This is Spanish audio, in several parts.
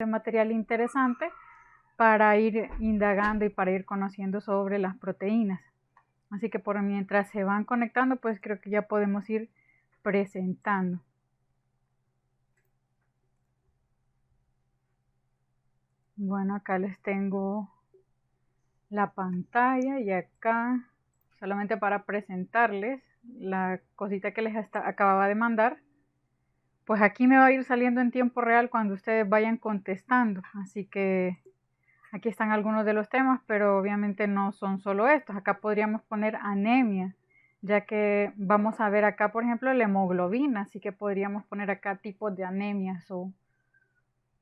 material interesante para ir indagando y para ir conociendo sobre las proteínas. Así que por mientras se van conectando, pues creo que ya podemos ir presentando. Bueno, acá les tengo la pantalla y acá solamente para presentarles la cosita que les acababa de mandar. Pues aquí me va a ir saliendo en tiempo real cuando ustedes vayan contestando. Así que aquí están algunos de los temas, pero obviamente no son solo estos. Acá podríamos poner anemia, ya que vamos a ver acá, por ejemplo, la hemoglobina. Así que podríamos poner acá tipos de anemias o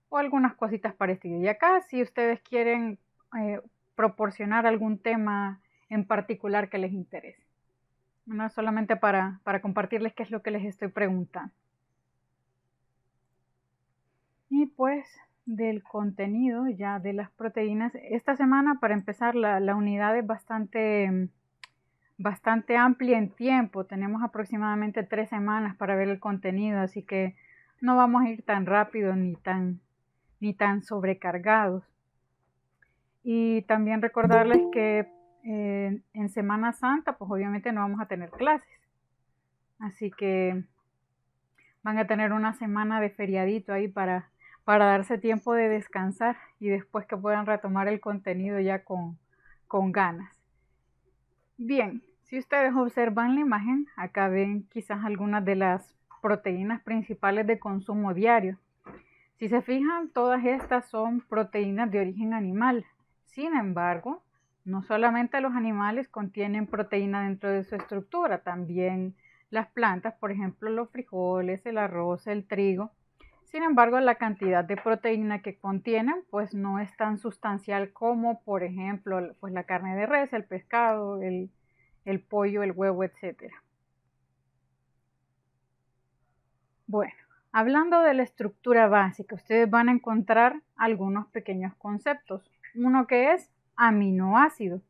algunas cositas parecidas. Y acá, si ustedes quieren proporcionar algún tema en particular que les interese. No solamente para compartirles qué es lo que les estoy preguntando. Y pues del contenido ya de las proteínas, esta semana para empezar la unidad es bastante amplia en tiempo. Tenemos aproximadamente 3 semanas para ver el contenido, así que no vamos a ir tan rápido ni tan sobrecargados. Y también recordarles que en Semana Santa, pues obviamente no vamos a tener clases. Así que van a tener una semana de feriadito ahí para darse tiempo de descansar y después que puedan retomar el contenido ya con ganas. Bien, si ustedes observan la imagen, acá ven quizás algunas de las proteínas principales de consumo diario. Si se fijan, todas estas son proteínas de origen animal. Sin embargo, no solamente los animales contienen proteína dentro de su estructura, también las plantas, por ejemplo, los frijoles, el arroz, el trigo. Sin embargo, la cantidad de proteína que contienen pues no es tan sustancial como, por ejemplo, pues la carne de res, el pescado, el pollo, el huevo, etc. Bueno, hablando de la estructura básica, ustedes van a encontrar algunos pequeños conceptos. Uno que es aminoácido.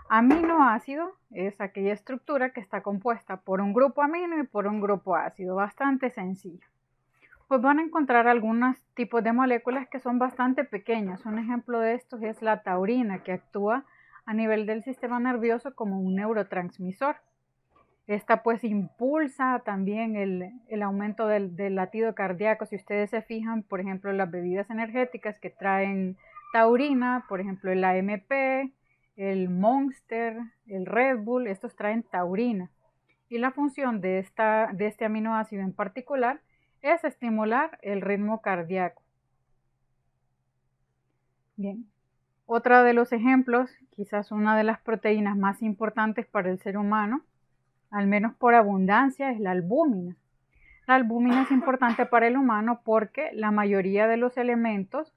Aminoácido es aquella estructura que está compuesta por un grupo amino y por un grupo ácido, bastante sencillo. Pues van a encontrar algunos tipos de moléculas que son bastante pequeñas. Un ejemplo de estos es la taurina, que actúa a nivel del sistema nervioso como un neurotransmisor. Esta pues impulsa también el aumento del latido cardíaco. Si ustedes se fijan, por ejemplo, las bebidas energéticas que traen taurina, por ejemplo el AMP, el Monster, el Red Bull, estos traen taurina. Y la función de este aminoácido en particular es estimular el ritmo cardíaco. Bien, otro de los ejemplos, quizás una de las proteínas más importantes para el ser humano, al menos por abundancia, es la albúmina. La albúmina es importante para el humano porque la mayoría de los elementos,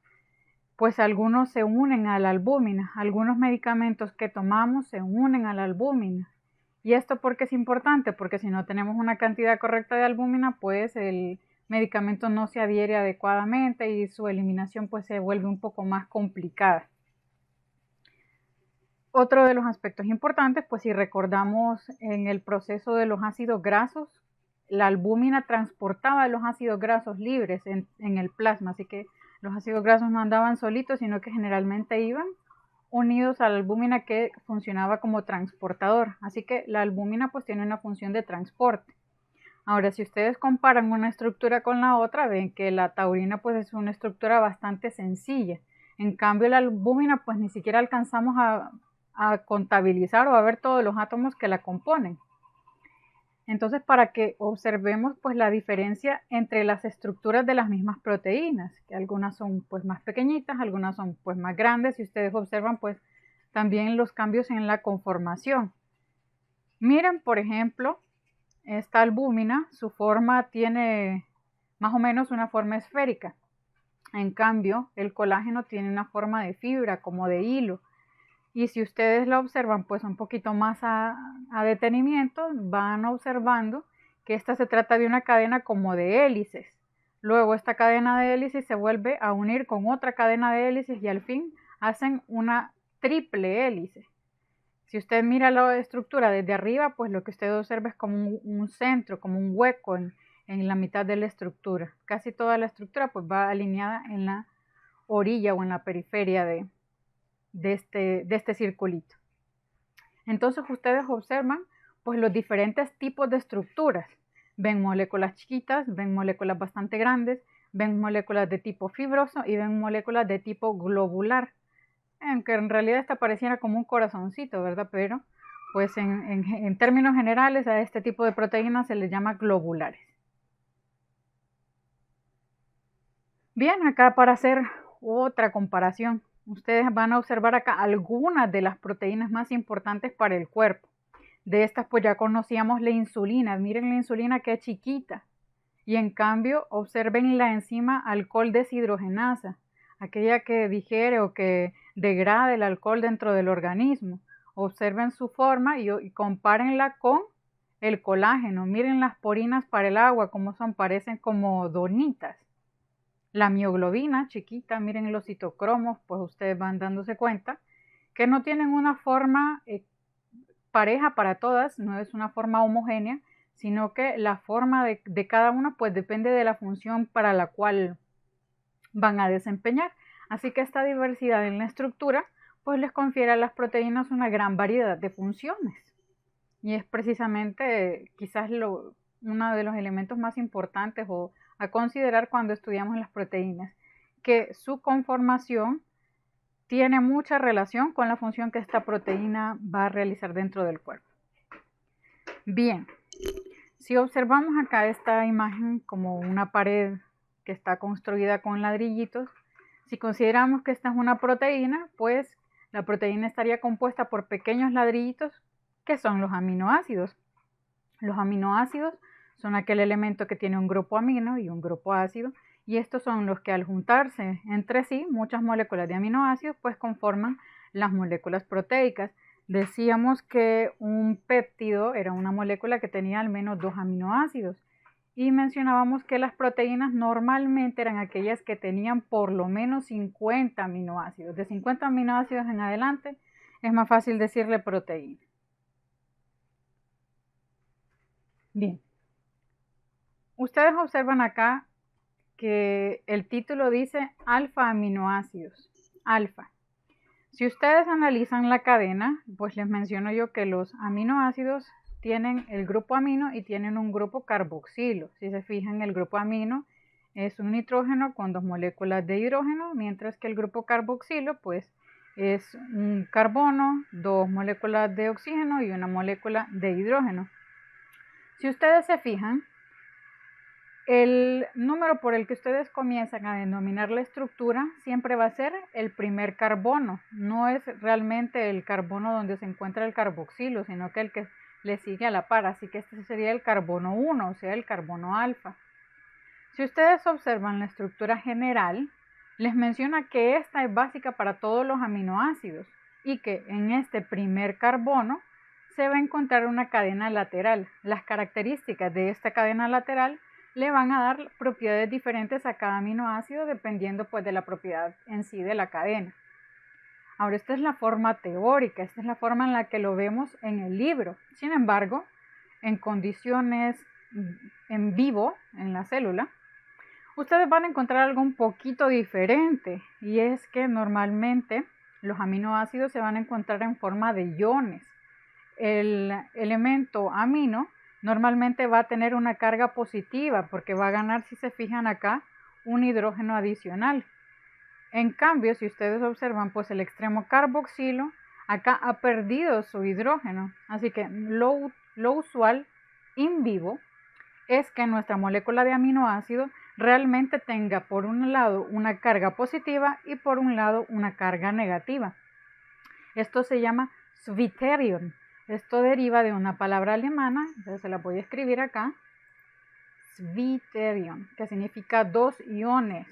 pues algunos se unen a la albúmina. Algunos medicamentos que tomamos se unen a la albúmina. ¿Y esto por qué es importante? Porque si no tenemos una cantidad correcta de albúmina, pues el medicamento no se adhiere adecuadamente y su eliminación pues se vuelve un poco más complicada. Otro de los aspectos importantes, pues si recordamos en el proceso de los ácidos grasos, la albúmina transportaba los ácidos grasos libres en el plasma, así que los ácidos grasos no andaban solitos, sino que generalmente iban unidos a la albúmina que funcionaba como transportador. Así que la albúmina pues tiene una función de transporte. Ahora, si ustedes comparan una estructura con la otra, ven que la taurina pues es una estructura bastante sencilla. En cambio, la albúmina pues ni siquiera alcanzamos a contabilizar o a ver todos los átomos que la componen. Entonces, para que observemos pues la diferencia entre las estructuras de las mismas proteínas, que algunas son pues más pequeñitas, algunas son pues más grandes, y ustedes observan pues también los cambios en la conformación. Miren, por ejemplo, esta albúmina, su forma tiene más o menos una forma esférica. En cambio, el colágeno tiene una forma de fibra, como de hilo. Y si ustedes lo observan pues un poquito más a detenimiento, van observando que esta se trata de una cadena como de hélices. Luego esta cadena de hélices se vuelve a unir con otra cadena de hélices y al fin hacen una triple hélice. Si usted mira la estructura desde arriba, pues lo que usted observa es como un centro, como un hueco en la mitad de la estructura. Casi toda la estructura pues va alineada en la orilla o en la periferia de este circulito. Entonces ustedes observan pues los diferentes tipos de estructuras. Ven moléculas chiquitas, ven moléculas bastante grandes, ven moléculas de tipo fibroso y ven moléculas de tipo globular. Aunque en realidad esta pareciera como un corazoncito, ¿verdad? Pero pues en términos generales a este tipo de proteínas se les llama globulares. Bien, acá para hacer otra comparación, ustedes van a observar acá algunas de las proteínas más importantes para el cuerpo. De estas pues ya conocíamos la insulina. Miren la insulina que es chiquita. Y en cambio observen la enzima alcohol deshidrogenasa, aquella que digiere o que degrada el alcohol dentro del organismo. Observen su forma y compárenla con el colágeno. Miren las porinas para el agua, cómo son, parecen como donitas. La mioglobina chiquita, miren los citocromos, pues ustedes van dándose cuenta que no tienen una forma pareja para todas, no es una forma homogénea, sino que la forma de cada una pues depende de la función para la cual van a desempeñar. Así que esta diversidad en la estructura pues les confiere a las proteínas una gran variedad de funciones. Y es precisamente quizás uno de los elementos más importantes a considerar cuando estudiamos las proteínas, que su conformación tiene mucha relación con la función que esta proteína va a realizar dentro del cuerpo. Bien, si observamos acá esta imagen como una pared que está construida con ladrillitos, si consideramos que esta es una proteína, pues la proteína estaría compuesta por pequeños ladrillitos que son los aminoácidos. Los aminoácidos son aquel elemento que tiene un grupo amino y un grupo ácido, y estos son los que al juntarse entre sí muchas moléculas de aminoácidos pues conforman las moléculas proteicas. Decíamos que un péptido era una molécula que tenía al menos 2 aminoácidos y mencionábamos que las proteínas normalmente eran aquellas que tenían por lo menos 50 aminoácidos. De 50 aminoácidos en adelante es más fácil decirle proteína. Bien, ustedes observan acá que el título dice alfa aminoácidos, alfa. Si ustedes analizan la cadena, pues les menciono yo que los aminoácidos tienen el grupo amino y tienen un grupo carboxilo. Si se fijan, el grupo amino es un nitrógeno con 2 moléculas de hidrógeno, mientras que el grupo carboxilo pues es un carbono, 2 moléculas de oxígeno y 1 molécula de hidrógeno. Si ustedes se fijan, el número por el que ustedes comienzan a denominar la estructura siempre va a ser el primer carbono. No es realmente el carbono donde se encuentra el carboxilo, sino que el que le sigue a la par. Así que este sería el carbono 1, o sea, el carbono alfa. Si ustedes observan la estructura general, les menciona que esta es básica para todos los aminoácidos y que en este primer carbono se va a encontrar una cadena lateral. Las características de esta cadena lateral le van a dar propiedades diferentes a cada aminoácido dependiendo pues de la propiedad en sí de la cadena. Ahora, esta es la forma teórica, esta es la forma en la que lo vemos en el libro. Sin embargo, en condiciones en vivo, en la célula, ustedes van a encontrar algo un poquito diferente, y es que normalmente los aminoácidos se van a encontrar en forma de iones. El elemento amino normalmente va a tener una carga positiva porque va a ganar, si se fijan acá, un hidrógeno adicional. En cambio, si ustedes observan, pues el extremo carboxilo acá ha perdido su hidrógeno. Así que lo usual in vivo es que nuestra molécula de aminoácido realmente tenga por un lado una carga positiva y por un lado una carga negativa. Esto se llama Zwitterion. Esto deriva de una palabra alemana, entonces se la voy a escribir acá, Zwitterion, que significa 2 iones.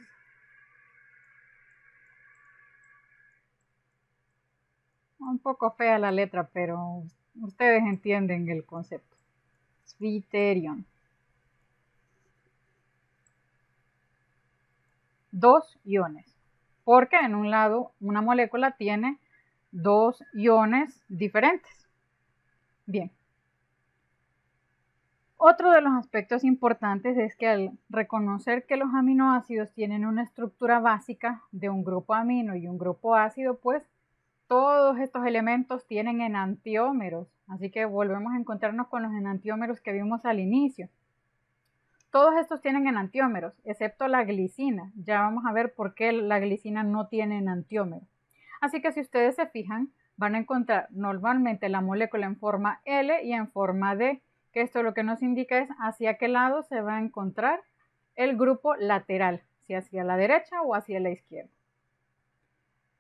Un poco fea la letra, pero ustedes entienden el concepto. Zwitterion. 2 iones, porque en un lado una molécula tiene 2 iones diferentes. Bien. Otro de los aspectos importantes es que al reconocer que los aminoácidos tienen una estructura básica de un grupo amino y un grupo ácido, pues todos estos elementos tienen enantiómeros. Así que volvemos a encontrarnos con los enantiómeros que vimos al inicio. Todos estos tienen enantiómeros, excepto la glicina. Ya vamos a ver por qué la glicina no tiene enantiómero. Así que si ustedes se fijan, van a encontrar normalmente la molécula en forma L y en forma D, que esto lo que nos indica es hacia qué lado se va a encontrar el grupo lateral, si hacia la derecha o hacia la izquierda.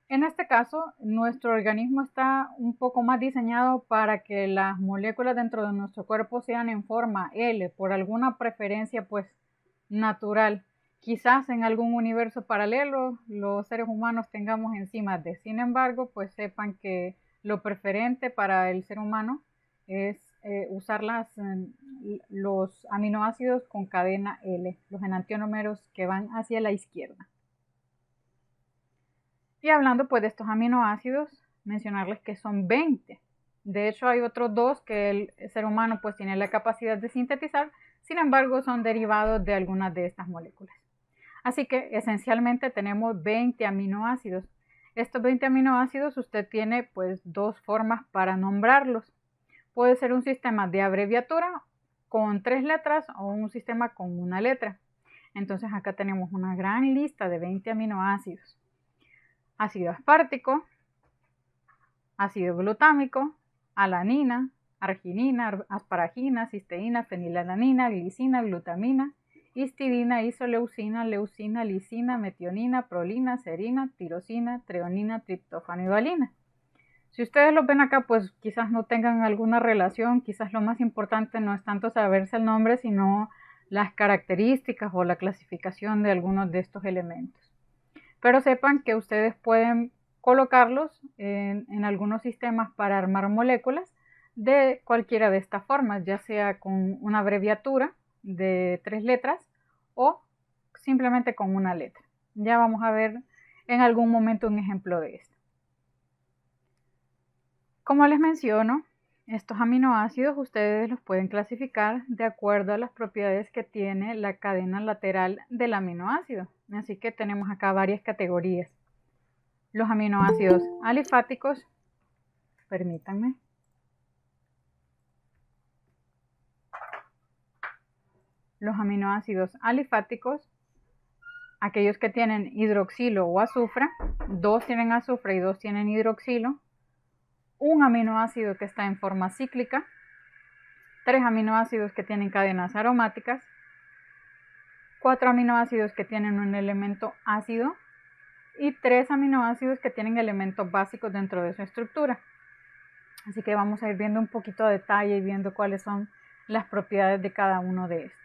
En este caso, nuestro organismo está un poco más diseñado para que las moléculas dentro de nuestro cuerpo sean en forma L, por alguna preferencia pues natural. Quizás en algún universo paralelo los seres humanos tengamos enzimas D. Sin embargo, pues sepan que lo preferente para el ser humano es usar los aminoácidos con cadena L, los enantiómeros que van hacia la izquierda. Y hablando pues de estos aminoácidos, mencionarles que son 20. De hecho hay otros dos que el ser humano pues tiene la capacidad de sintetizar, sin embargo son derivados de algunas de estas moléculas. Así que esencialmente tenemos 20 aminoácidos. Estos 20 aminoácidos usted tiene pues dos formas para nombrarlos. Puede ser un sistema de abreviatura con 3 letras o un sistema con una letra. Entonces acá tenemos una gran lista de 20 aminoácidos. Ácido aspartico, ácido glutámico, alanina, arginina, asparagina, cisteína, fenilalanina, glicina, glutamina, histidina, isoleucina, leucina, lisina, metionina, prolina, serina, tirosina, treonina, triptófano y valina. Si ustedes lo ven acá, pues quizás no tengan alguna relación, quizás lo más importante no es tanto saberse el nombre, sino las características o la clasificación de algunos de estos elementos. Pero sepan que ustedes pueden colocarlos en algunos sistemas para armar moléculas de cualquiera de estas formas, ya sea con una abreviatura de 3 letras o simplemente con una letra. Ya vamos a ver en algún momento un ejemplo de esto. Como les menciono, estos aminoácidos ustedes los pueden clasificar de acuerdo a las propiedades que tiene la cadena lateral del aminoácido. Así que tenemos acá varias categorías. Los aminoácidos alifáticos, permítanme. Los aminoácidos alifáticos, aquellos que tienen hidroxilo o azufre, 2 tienen azufre y 2 tienen hidroxilo. Un aminoácido que está en forma cíclica, 3 aminoácidos que tienen cadenas aromáticas, 4 aminoácidos que tienen un elemento ácido y 3 aminoácidos que tienen elementos básicos dentro de su estructura. Así que vamos a ir viendo un poquito de detalle y viendo cuáles son las propiedades de cada uno de estos.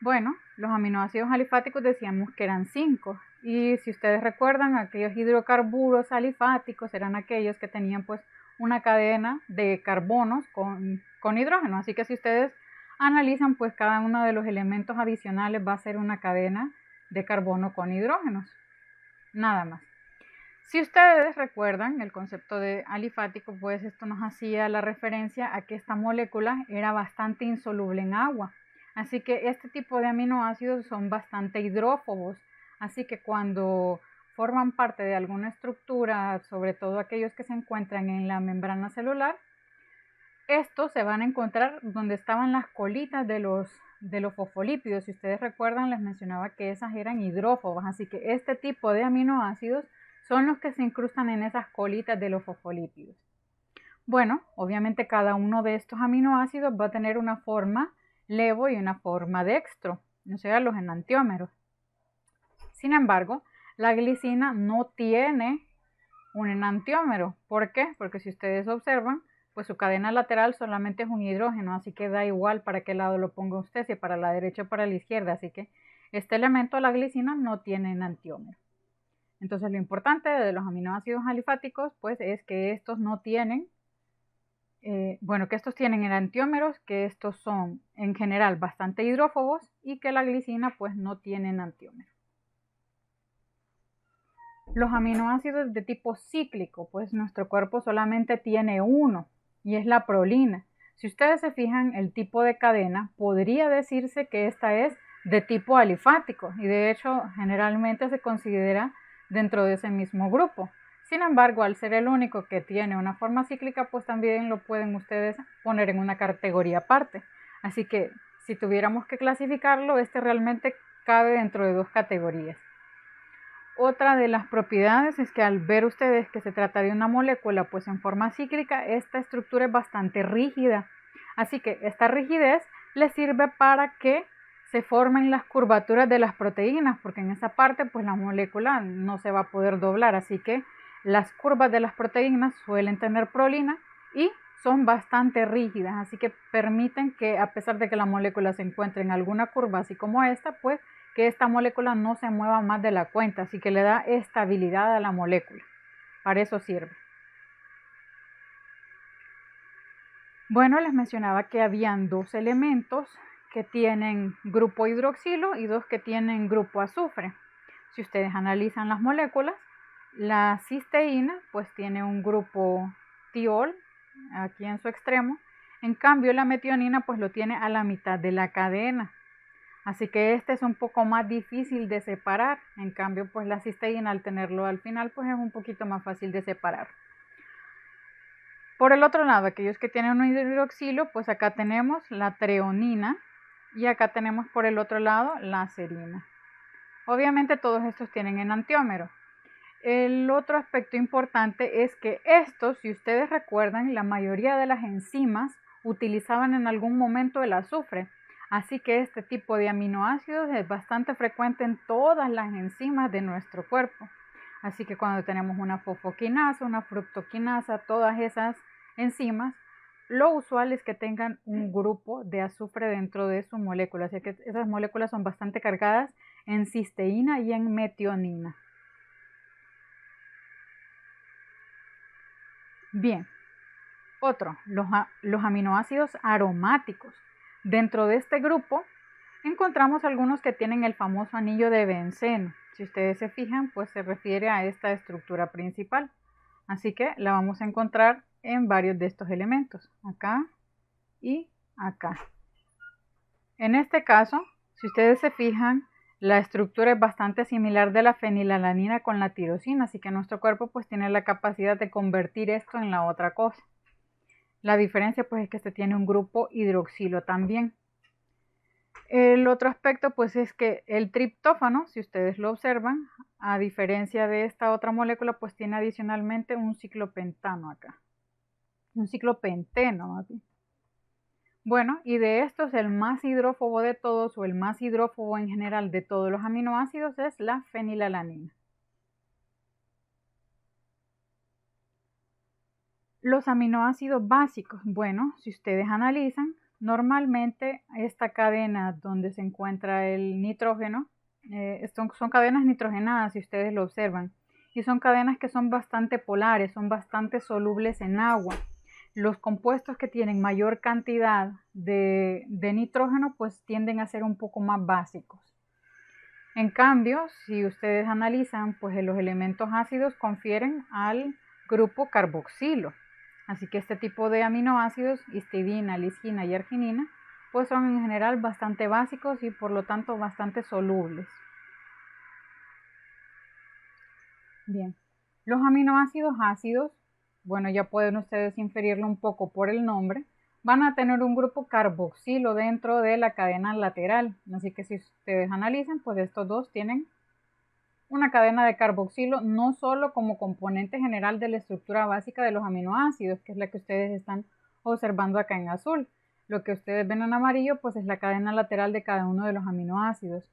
Bueno, los aminoácidos alifáticos decíamos que eran 5 y si ustedes recuerdan, aquellos hidrocarburos alifáticos eran aquellos que tenían pues una cadena de carbonos con hidrógeno. Así que si ustedes analizan, pues cada uno de los elementos adicionales va a ser una cadena de carbono con hidrógenos. Nada más. Si ustedes recuerdan el concepto de alifático, pues esto nos hacía la referencia a que esta molécula era bastante insoluble en agua. Así que este tipo de aminoácidos son bastante hidrófobos. Así que cuando forman parte de alguna estructura, sobre todo aquellos que se encuentran en la membrana celular, estos se van a encontrar donde estaban las colitas de los fosfolípidos. Si ustedes recuerdan, les mencionaba que esas eran hidrófobas. Así que este tipo de aminoácidos son los que se incrustan en esas colitas de los fosfolípidos. Bueno, obviamente cada uno de estos aminoácidos va a tener una forma levo y una forma dextro, o sea, los enantiómeros. Sin embargo, la glicina no tiene un enantiómero. ¿Por qué? Porque si ustedes observan, pues su cadena lateral solamente es un hidrógeno, así que da igual para qué lado lo ponga usted, si para la derecha o para la izquierda. Así que este elemento, la glicina, no tiene enantiómero. Entonces lo importante de los aminoácidos alifáticos pues es que estos no tienen, que estos tienen enantiómeros, que estos son en general bastante hidrófobos y que la glicina pues no tiene enantiómero. Los aminoácidos de tipo cíclico, pues nuestro cuerpo solamente tiene uno y es la prolina. Si ustedes se fijan, el tipo de cadena podría decirse que esta es de tipo alifático y de hecho generalmente se considera dentro de ese mismo grupo. Sin embargo, al ser el único que tiene una forma cíclica, pues también lo pueden ustedes poner en una categoría aparte. Así que si tuviéramos que clasificarlo, este realmente cabe dentro de dos categorías. Otra de las propiedades es que al ver ustedes que se trata de una molécula pues en forma cíclica, esta estructura es bastante rígida. Así que esta rigidez les sirve para que se formen las curvaturas de las proteínas, porque en esa parte pues la molécula no se va a poder doblar. Así que las curvas de las proteínas suelen tener prolina y son bastante rígidas, así que permiten que a pesar de que la molécula se encuentre en alguna curva así como esta, pues que esta molécula no se mueva más de la cuenta, así que le da estabilidad a la molécula. Para eso sirve. Bueno, les mencionaba que habían dos elementos que tienen grupo hidroxilo y dos que tienen grupo azufre. Si ustedes analizan las moléculas, la cisteína pues tiene un grupo tiol aquí en su extremo, en cambio la metionina pues lo tiene a la mitad de la cadena. Así que este es un poco más difícil de separar, en cambio pues la cisteína al tenerlo al final pues es un poquito más fácil de separar. Por el otro lado, aquellos que tienen un hidroxilo, pues acá tenemos la treonina y acá tenemos por el otro lado la serina. Obviamente todos estos tienen enantiómero. El otro aspecto importante es que estos, si ustedes recuerdan, la mayoría de las enzimas utilizaban en algún momento el azufre. Así que este tipo de aminoácidos es bastante frecuente en todas las enzimas de nuestro cuerpo. Así que cuando tenemos una fosfoquinasa, una fructoquinasa, todas esas enzimas, lo usual es que tengan un grupo de azufre dentro de su molécula. Así que esas moléculas son bastante cargadas en cisteína y en metionina. Bien, otro, los aminoácidos aromáticos. Dentro de este grupo encontramos algunos que tienen el famoso anillo de benceno. Si ustedes se fijan, pues se refiere a esta estructura principal. Así que la vamos a encontrar en varios de estos elementos, acá y acá. En este caso, si ustedes se fijan, la estructura es bastante similar de la fenilalanina con la tirosina, así que nuestro cuerpo pues tiene la capacidad de convertir esto en la otra cosa. La diferencia pues es que este tiene un grupo hidroxilo también. El otro aspecto pues es que el triptófano, si ustedes lo observan, a diferencia de esta otra molécula, pues tiene adicionalmente un ciclopentano acá. Un ciclopenteno más bien. Bueno, y de estos el más hidrófobo de todos o el más hidrófobo en general de todos los aminoácidos es la fenilalanina. Los aminoácidos básicos, bueno, si ustedes analizan, normalmente esta cadena donde se encuentra el nitrógeno, son cadenas nitrogenadas si ustedes lo observan, y son cadenas que son bastante polares, son bastante solubles en agua. Los compuestos que tienen mayor cantidad de nitrógeno pues tienden a ser un poco más básicos. En cambio, si ustedes analizan, pues los elementos ácidos confieren al grupo carboxilo. Así que este tipo de aminoácidos, histidina, lisina y arginina, pues son en general bastante básicos y por lo tanto bastante solubles. Bien, los aminoácidos ácidos, bueno, ya pueden ustedes inferirlo un poco por el nombre, van a tener un grupo carboxilo dentro de la cadena lateral. Así que si ustedes analizan, pues estos dos tienen una cadena de carboxilo no solo como componente general de la estructura básica de los aminoácidos, que es la que ustedes están observando acá en azul. Lo que ustedes ven en amarillo, pues es la cadena lateral de cada uno de los aminoácidos.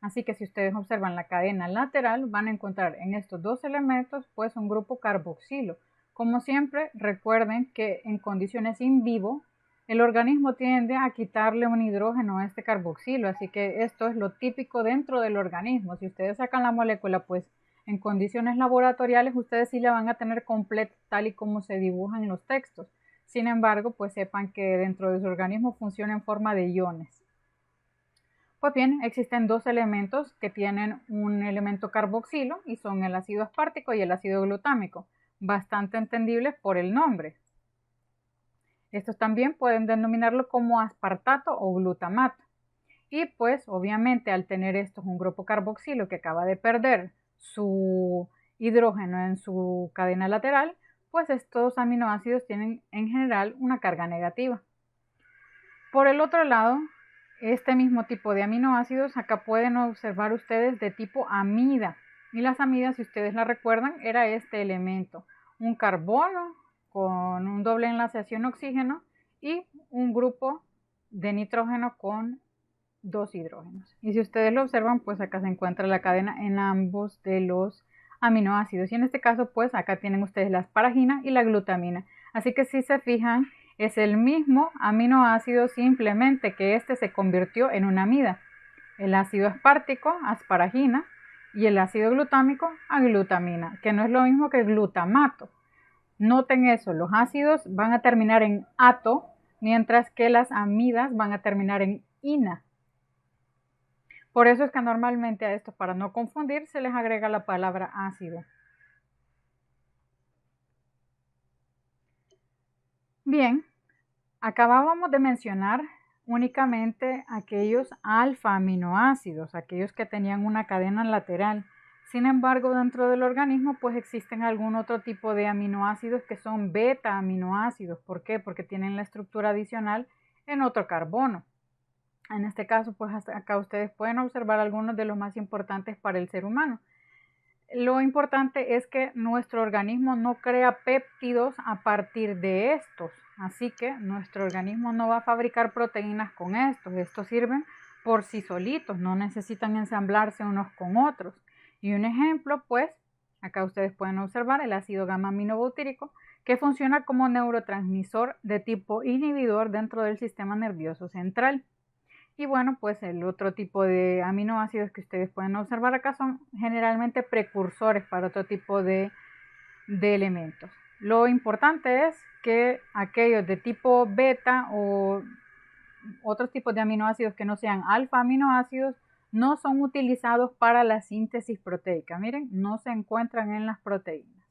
Así que si ustedes observan la cadena lateral, van a encontrar en estos dos elementos pues un grupo carboxilo. Como siempre, recuerden que en condiciones in vivo, el organismo tiende a quitarle un hidrógeno a este carboxilo, así que esto es lo típico dentro del organismo. Si ustedes sacan la molécula, pues en condiciones laboratoriales ustedes sí la van a tener completa tal y como se dibujan en los textos. Sin embargo, pues sepan que dentro de su organismo funciona en forma de iones. Pues bien, existen dos elementos que tienen un elemento carboxilo y son el ácido aspartico y el ácido glutámico, bastante entendibles por el nombre. Estos también pueden denominarlo como aspartato o glutamato. Y pues obviamente al tener estos un grupo carboxilo que acaba de perder su hidrógeno en su cadena lateral, pues estos aminoácidos tienen en general una carga negativa. Por el otro lado, este mismo tipo de aminoácidos acá pueden observar ustedes de tipo amida. Y las amidas, si ustedes la recuerdan, era este elemento, un carbono con un doble enlaceación oxígeno y un grupo de nitrógeno con 2 hidrógenos. Y si ustedes lo observan, pues acá se encuentra la cadena en ambos de los aminoácidos. Y en este caso, pues acá tienen ustedes la asparagina y la glutamina. Así que si se fijan, es el mismo aminoácido, simplemente que este se convirtió en una amida. El ácido aspartico, asparagina, y el ácido glutámico, aglutamina, que no es lo mismo que glutamato. Noten eso, los ácidos van a terminar en ato, mientras que las amidas van a terminar en ina. Por eso es que normalmente a esto, para no confundir, se les agrega la palabra ácido. Bien, acabábamos de mencionar únicamente aquellos alfa aminoácidos, aquellos que tenían una cadena lateral. Sin embargo, dentro del organismo pues existen algún otro tipo de aminoácidos que son beta aminoácidos. ¿Por qué? Porque tienen la estructura adicional en otro carbono. En este caso, pues hasta acá ustedes pueden observar algunos de los más importantes para el ser humano. Lo importante es que nuestro organismo no crea péptidos a partir de estos, así que nuestro organismo no va a fabricar proteínas con estos. Estos sirven por sí solitos, no necesitan ensamblarse unos con otros. Y un ejemplo, pues, acá ustedes pueden observar el ácido gamma aminobutírico, que funciona como neurotransmisor de tipo inhibidor dentro del sistema nervioso central. Y bueno, pues el otro tipo de aminoácidos que ustedes pueden observar acá son generalmente precursores para otro tipo de elementos. Lo importante es que aquellos de tipo beta o otros tipos de aminoácidos que no sean alfa aminoácidos no son utilizados para la síntesis proteica. Miren, no se encuentran en las proteínas.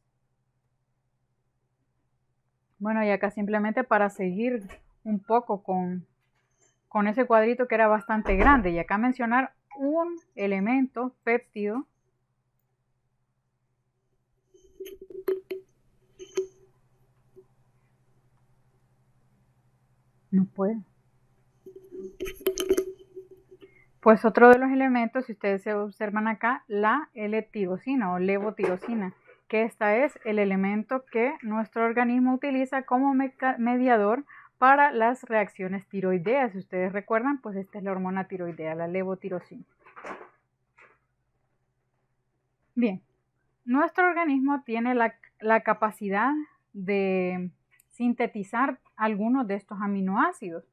Bueno, y acá simplemente para seguir un poco con ese cuadrito que era bastante grande, y acá mencionar un elemento péptido no puedo. Pues otro de los elementos, si ustedes se observan acá, la L-tirosina o levotirosina, que esta es el elemento que nuestro organismo utiliza como mediador para las reacciones tiroideas. Si ustedes recuerdan, pues esta es la hormona tiroidea, la levotirosina. Bien, nuestro organismo tiene la capacidad de sintetizar algunos de estos aminoácidos.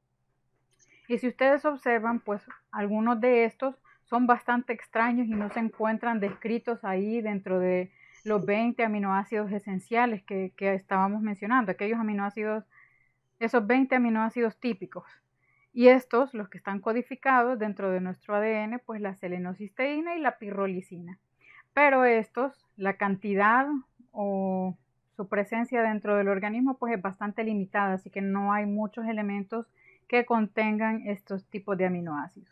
Y si ustedes observan, pues algunos de estos son bastante extraños y no se encuentran descritos ahí dentro de los 20 aminoácidos esenciales que estábamos mencionando, aquellos aminoácidos, esos 20 aminoácidos típicos. Y estos, los que están codificados dentro de nuestro ADN, pues la selenocisteína y la pirrolicina. Pero estos, la cantidad o su presencia dentro del organismo, pues es bastante limitada, así que no hay muchos elementos que contengan estos tipos de aminoácidos.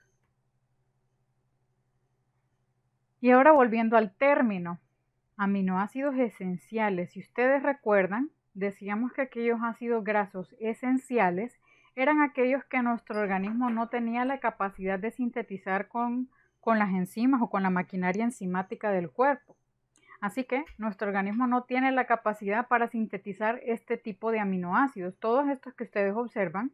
Y ahora volviendo al término, aminoácidos esenciales. Si ustedes recuerdan, decíamos que aquellos ácidos grasos esenciales eran aquellos que nuestro organismo no tenía la capacidad de sintetizar con las enzimas o con la maquinaria enzimática del cuerpo. Así que nuestro organismo no tiene la capacidad para sintetizar este tipo de aminoácidos. Todos estos que ustedes observan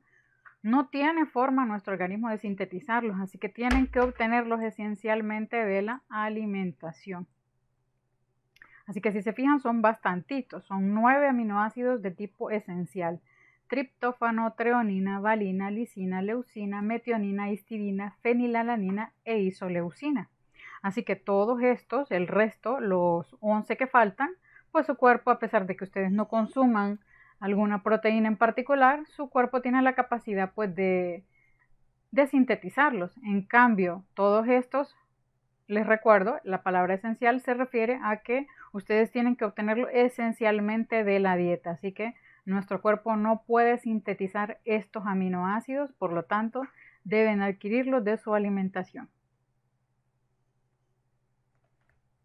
no tiene forma nuestro organismo de sintetizarlos, así que tienen que obtenerlos esencialmente de la alimentación. Así que si se fijan son bastantitos, son 9 aminoácidos de tipo esencial: triptófano, treonina, valina, lisina, leucina, metionina, histidina, fenilalanina e isoleucina. Así que todos estos, el resto, los 11 que faltan, pues su cuerpo, a pesar de que ustedes no consuman alguna proteína en particular, su cuerpo tiene la capacidad pues de sintetizarlos. En cambio, todos estos, les recuerdo, la palabra esencial se refiere a que ustedes tienen que obtenerlo esencialmente de la dieta, así que Nuestro cuerpo no puede sintetizar estos aminoácidos, por lo tanto, deben adquirirlos de su alimentación.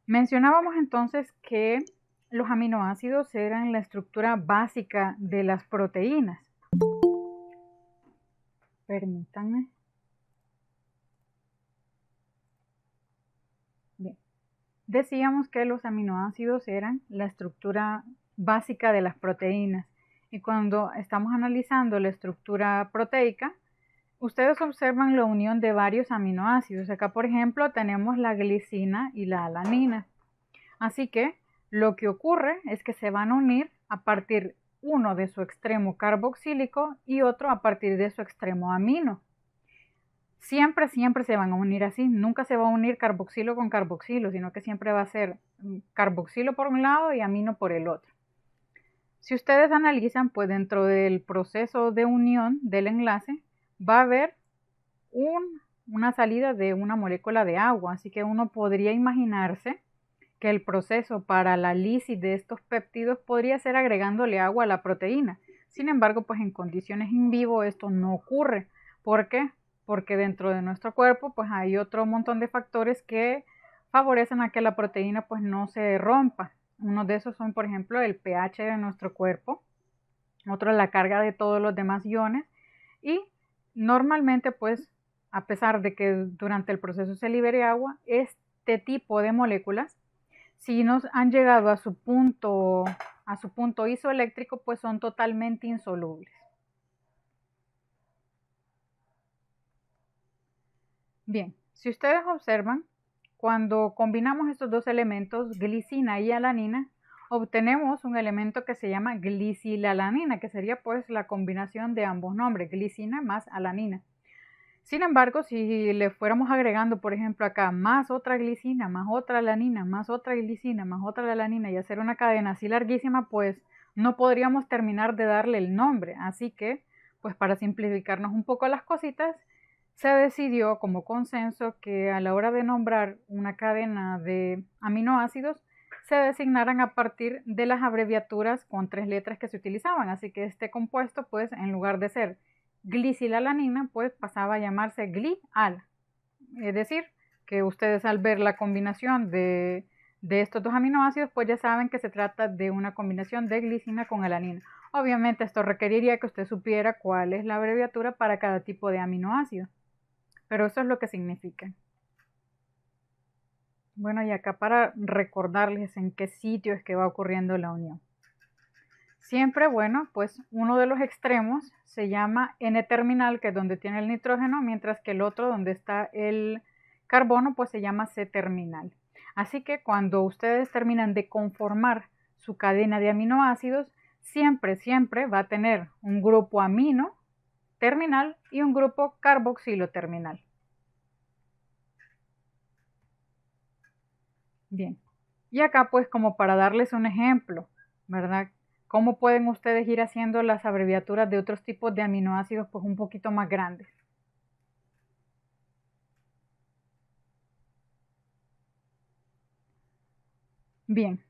Mencionábamos entonces que los aminoácidos eran la estructura básica de las proteínas. Permítanme. Bien. Decíamos que los aminoácidos eran la estructura básica de las proteínas. Y cuando estamos analizando la estructura proteica, ustedes observan la unión de varios aminoácidos. Acá, por ejemplo, tenemos la glicina y la alanina. Así que lo que ocurre es que se van a unir a partir uno de su extremo carboxílico y otro a partir de su extremo amino. Siempre se van a unir así. Nunca se va a unir carboxilo con carboxilo, sino que siempre va a ser carboxilo por un lado y amino por el otro. Si ustedes analizan, pues dentro del proceso de unión del enlace va a haber una salida de una molécula de agua. Así que uno podría imaginarse que el proceso para la lisis de estos péptidos podría ser agregándole agua a la proteína. Sin embargo, pues en condiciones in vivo esto no ocurre. ¿Por qué? Porque dentro de nuestro cuerpo pues hay otro montón de factores que favorecen a que la proteína pues no se rompa. Uno de esos son, por ejemplo, el pH de nuestro cuerpo, otro la carga de todos los demás iones y normalmente pues a pesar de que durante el proceso se libere agua, este tipo de moléculas, si nos han llegado a su punto isoeléctrico, pues son totalmente insolubles. Bien, si ustedes observan, cuando combinamos estos dos elementos, glicina y alanina, obtenemos un elemento que se llama glicilalanina, que sería pues la combinación de ambos nombres, glicina más alanina. Sin embargo, si le fuéramos agregando, por ejemplo, acá más otra glicina, más otra alanina, más otra glicina, más otra alanina y hacer una cadena así larguísima, pues no podríamos terminar de darle el nombre. Así que, pues para simplificarnos un poco las cositas, se decidió como consenso que a la hora de nombrar una cadena de aminoácidos, se designaran a partir de las abreviaturas con 3 letras que se utilizaban. Así que este compuesto, pues en lugar de ser glicilalanina, pues pasaba a llamarse glial. Es decir, que ustedes al ver la combinación de estos dos aminoácidos, pues ya saben que se trata de una combinación de glicina con alanina. Obviamente esto requeriría que usted supiera cuál es la abreviatura para cada tipo de aminoácido, pero eso es lo que significa. Bueno, y acá para recordarles en qué sitio es que va ocurriendo la unión. Siempre, bueno, pues uno de los extremos se llama N-terminal, que es donde tiene el nitrógeno, mientras que el otro, donde está el carbono, pues se llama C-terminal. Así que cuando ustedes terminan de conformar su cadena de aminoácidos, siempre va a tener un grupo amino terminal y un grupo carboxilo terminal. Bien, y acá pues como para darles un ejemplo, ¿verdad? ¿Cómo pueden ustedes ir haciendo las abreviaturas de otros tipos de aminoácidos pues un poquito más grandes? Bien,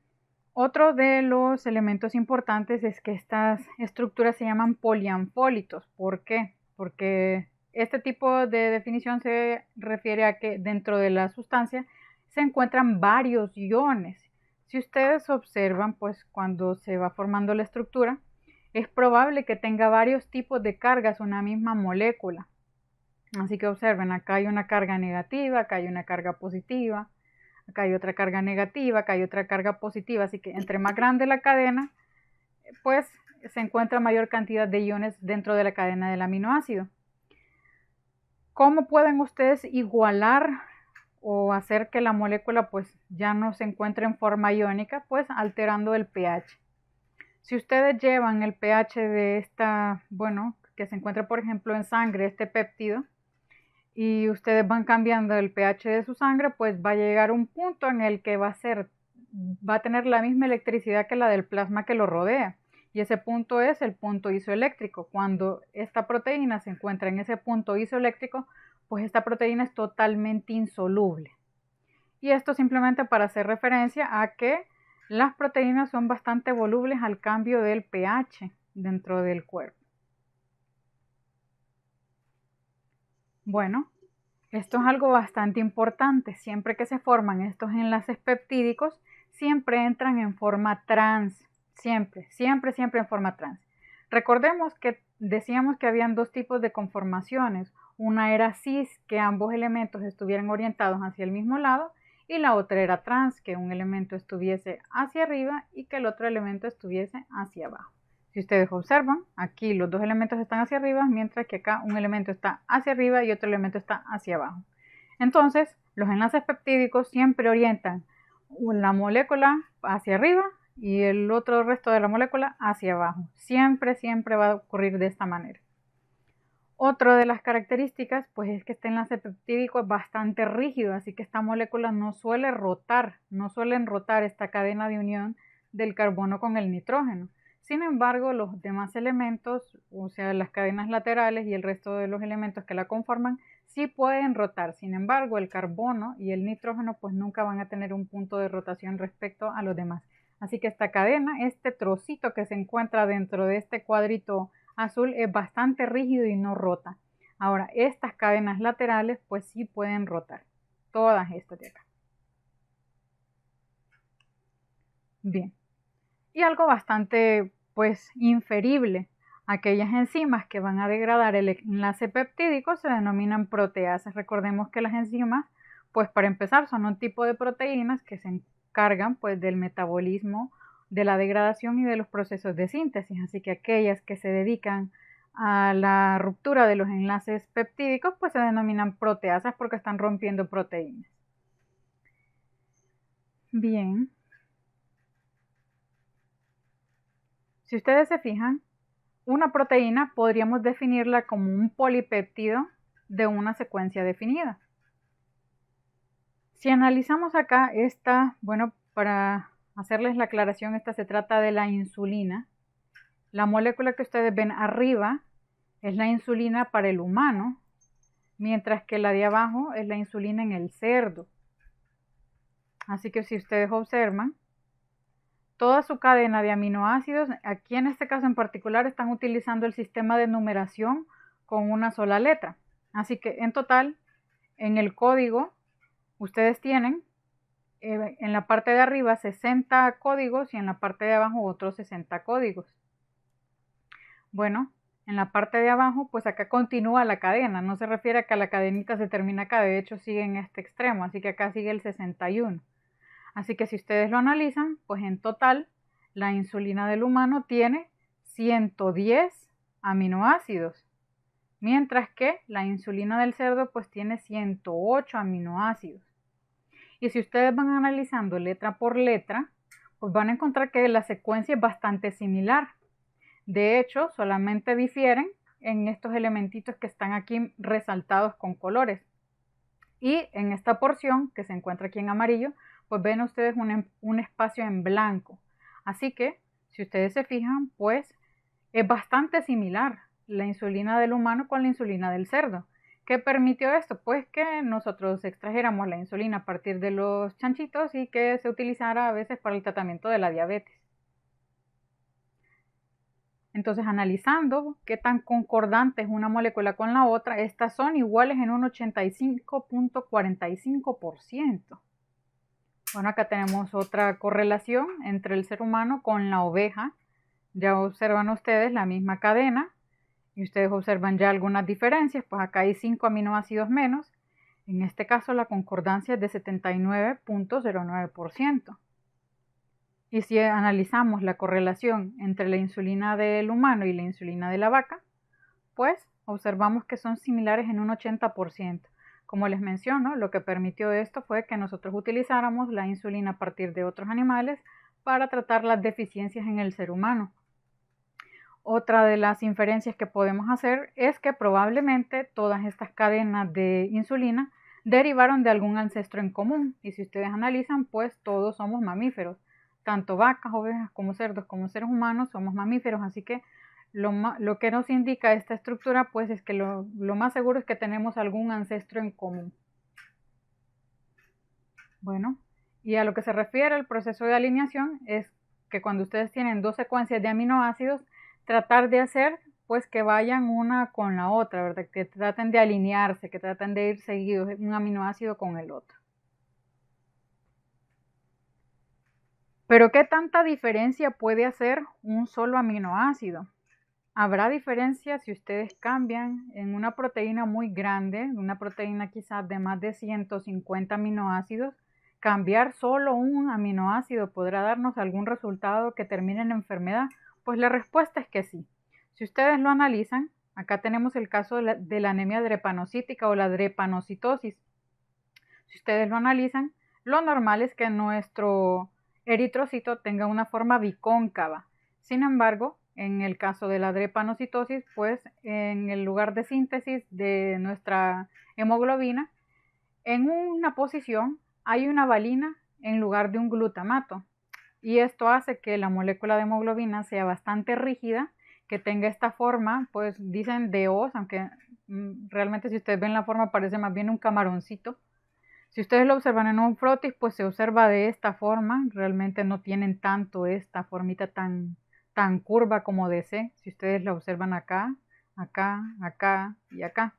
otro de los elementos importantes es que estas estructuras se llaman polianfólitos. ¿Por qué? Porque este tipo de definición se refiere a que dentro de la sustancia se encuentran varios iones. Si ustedes observan, pues cuando se va formando la estructura, es probable que tenga varios tipos de cargas una misma molécula. Así que observen, acá hay una carga negativa, acá hay una carga positiva, acá hay otra carga negativa, acá hay otra carga positiva. Así que entre más grande la cadena, pues se encuentra mayor cantidad de iones dentro de la cadena del aminoácido. ¿Cómo pueden ustedes igualar o hacer que la molécula pues ya no se encuentre en forma iónica? Pues alterando el pH. Si ustedes llevan el pH de esta, bueno, que se encuentra por ejemplo en sangre, este péptido, y ustedes van cambiando el pH de su sangre, pues va a llegar un punto en el que va a tener la misma electricidad que la del plasma que lo rodea. Y ese punto es el punto isoeléctrico. Cuando esta proteína se encuentra en ese punto isoeléctrico, pues esta proteína es totalmente insoluble. Y esto simplemente para hacer referencia a que las proteínas son bastante volubles al cambio del pH dentro del cuerpo. Bueno, esto es algo bastante importante. Siempre que se forman estos enlaces peptídicos, siempre entran en forma trans. Siempre en forma trans. Recordemos que decíamos que habían dos tipos de conformaciones. Una era cis, que ambos elementos estuvieran orientados hacia el mismo lado, y la otra era trans, que un elemento estuviese hacia arriba y que el otro elemento estuviese hacia abajo. Si ustedes observan, aquí los dos elementos están hacia arriba, mientras que acá un elemento está hacia arriba y otro elemento está hacia abajo. Entonces, los enlaces peptídicos siempre orientan la molécula hacia arriba y el otro resto de la molécula hacia abajo. Siempre va a ocurrir de esta manera. Otra de las características pues es que este enlace peptídico es bastante rígido, así que esta molécula no suelen rotar esta cadena de unión del carbono con el nitrógeno. Sin embargo, los demás elementos, o sea, las cadenas laterales y el resto de los elementos que la conforman, sí pueden rotar. Sin embargo, el carbono y el nitrógeno pues nunca van a tener un punto de rotación respecto a los demás. Así que esta cadena, este trocito que se encuentra dentro de este cuadrito azul es bastante rígido y no rota. Ahora, estas cadenas laterales pues sí pueden rotar. Todas estas de acá. Bien. Y algo bastante pues inferible. Aquellas enzimas que van a degradar el enlace peptídico se denominan proteasas. Recordemos que las enzimas, pues para empezar, son un tipo de proteínas que se encargan pues del metabolismo, de la degradación y de los procesos de síntesis. Así que aquellas que se dedican a la ruptura de los enlaces peptídicos, pues se denominan proteasas porque están rompiendo proteínas. Bien. Si ustedes se fijan, una proteína podríamos definirla como un polipéptido de una secuencia definida. Si analizamos acá esta, bueno, para hacerles la aclaración, esta se trata de la insulina. La molécula que ustedes ven arriba es la insulina para el humano, mientras que la de abajo es la insulina en el cerdo. Así que si ustedes observan, toda su cadena de aminoácidos, aquí en este caso en particular están utilizando el sistema de numeración con una sola letra. Así que en total, en el código, ustedes tienen en la parte de arriba 60 códigos y en la parte de abajo otros 60 códigos. Bueno, en la parte de abajo, pues acá continúa la cadena, no se refiere a que la cadenita se termina acá, de hecho sigue en este extremo, así que acá sigue el 61. Así que si ustedes lo analizan, pues en total la insulina del humano tiene 110 aminoácidos, mientras que la insulina del cerdo pues tiene 108 aminoácidos. Y si ustedes van analizando letra por letra, pues van a encontrar que la secuencia es bastante similar. De hecho, solamente difieren en estos elementitos que están aquí resaltados con colores. Y en esta porción que se encuentra aquí en amarillo, pues ven ustedes un espacio en blanco. Así que, si ustedes se fijan, pues es bastante similar la insulina del humano con la insulina del cerdo. ¿Qué permitió esto? Pues que nosotros extrajéramos la insulina a partir de los chanchitos y que se utilizara a veces para el tratamiento de la diabetes. Entonces, analizando qué tan concordante es una molécula con la otra, estas son iguales en un 85.45%. Bueno, acá tenemos otra correlación entre el ser humano con la oveja. Ya observan ustedes la misma cadena y ustedes observan ya algunas diferencias, pues acá hay 5 aminoácidos menos. En este caso la concordancia es de 79.09%. Y si analizamos la correlación entre la insulina del humano y la insulina de la vaca, pues observamos que son similares en un 80%. Como les menciono, lo que permitió esto fue que nosotros utilizáramos la insulina a partir de otros animales para tratar las deficiencias en el ser humano. Otra de las inferencias que podemos hacer es que probablemente todas estas cadenas de insulina derivaron de algún ancestro en común. Y si ustedes analizan, pues todos somos mamíferos. Tanto vacas, ovejas como cerdos como seres humanos somos mamíferos. Así que lo que nos indica esta estructura pues es que lo más seguro es que tenemos algún ancestro en común. Bueno, y a lo que se refiere al proceso de alineación es que cuando ustedes tienen dos secuencias de aminoácidos tratar de hacer pues que vayan una con la otra, ¿verdad? Que traten de alinearse, que traten de ir seguidos un aminoácido con el otro. Pero ¿qué tanta diferencia puede hacer un solo aminoácido? Habrá diferencia si ustedes cambian en una proteína muy grande, una proteína quizás de más de 150 aminoácidos. Cambiar solo un aminoácido podrá darnos algún resultado que termine en enfermedad. Pues la respuesta es que sí. Si ustedes lo analizan, acá tenemos el caso de la anemia drepanocítica o la drepanocitosis. Si ustedes lo analizan, lo normal es que nuestro eritrocito tenga una forma bicóncava. Sin embargo, en el caso de la drepanocitosis, pues en el lugar de síntesis de nuestra hemoglobina, en una posición hay una valina en lugar de un glutamato. Y esto hace que la molécula de hemoglobina sea bastante rígida, que tenga esta forma, pues dicen de hoz, aunque realmente si ustedes ven la forma parece más bien un camaroncito. Si ustedes lo observan en un frotis, pues se observa de esta forma. Realmente no tienen tanto esta formita tan curva como de C. Si ustedes la observan acá, acá, acá y acá.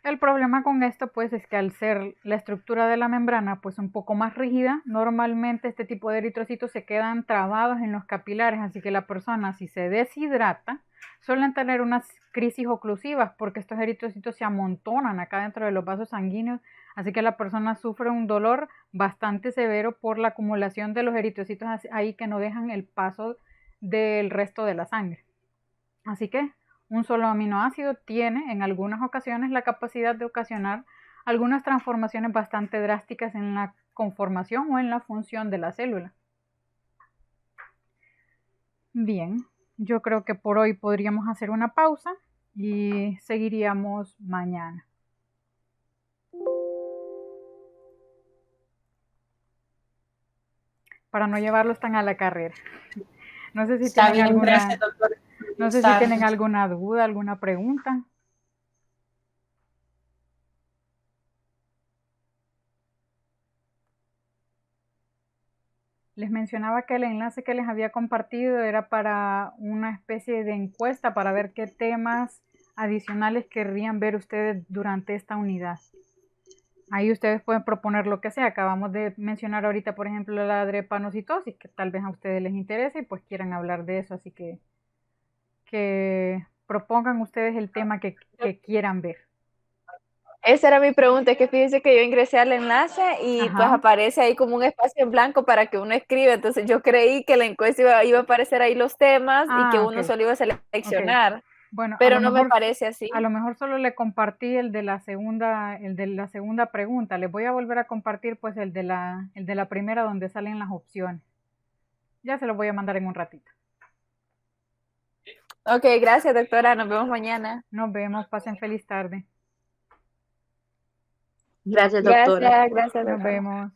El problema con esto pues es que al ser la estructura de la membrana pues un poco más rígida, normalmente este tipo de eritrocitos se quedan trabados en los capilares, así que la persona si se deshidrata suelen tener unas crisis oclusivas porque estos eritrocitos se amontonan acá dentro de los vasos sanguíneos, así que la persona sufre un dolor bastante severo por la acumulación de los eritrocitos ahí que no dejan el paso del resto de la sangre. Así que un solo aminoácido tiene en algunas ocasiones la capacidad de ocasionar algunas transformaciones bastante drásticas en la conformación o en la función de la célula. Bien, yo creo que por hoy podríamos hacer una pausa y seguiríamos mañana. Para no llevarlos tan a la carrera. No sé si tienen alguna, gracias, doctor. No sé si tienen alguna duda, alguna pregunta. Les mencionaba que el enlace que les había compartido era para una especie de encuesta para ver qué temas adicionales querrían ver ustedes durante esta unidad. Ahí ustedes pueden proponer lo que sea. Acabamos de mencionar ahorita, por ejemplo, la drepanocitosis, que tal vez a ustedes les interese y pues quieran hablar de eso. Así que propongan ustedes el tema que quieran ver. Esa era mi pregunta, es que fíjense que yo ingresé al enlace y pues aparece ahí como un espacio en blanco para que uno escriba, entonces yo creí que la encuesta iba a aparecer ahí los temas y que uno solo iba a seleccionar, bueno, pero no me parece así. A lo mejor solo le compartí el de la segunda pregunta, les voy a volver a compartir pues el de la primera donde salen las opciones. Ya se los voy a mandar en un ratito. Ok, gracias doctora, nos vemos mañana. Nos vemos, pasen feliz tarde. Gracias, doctora. Gracias, doctora. Nos vemos.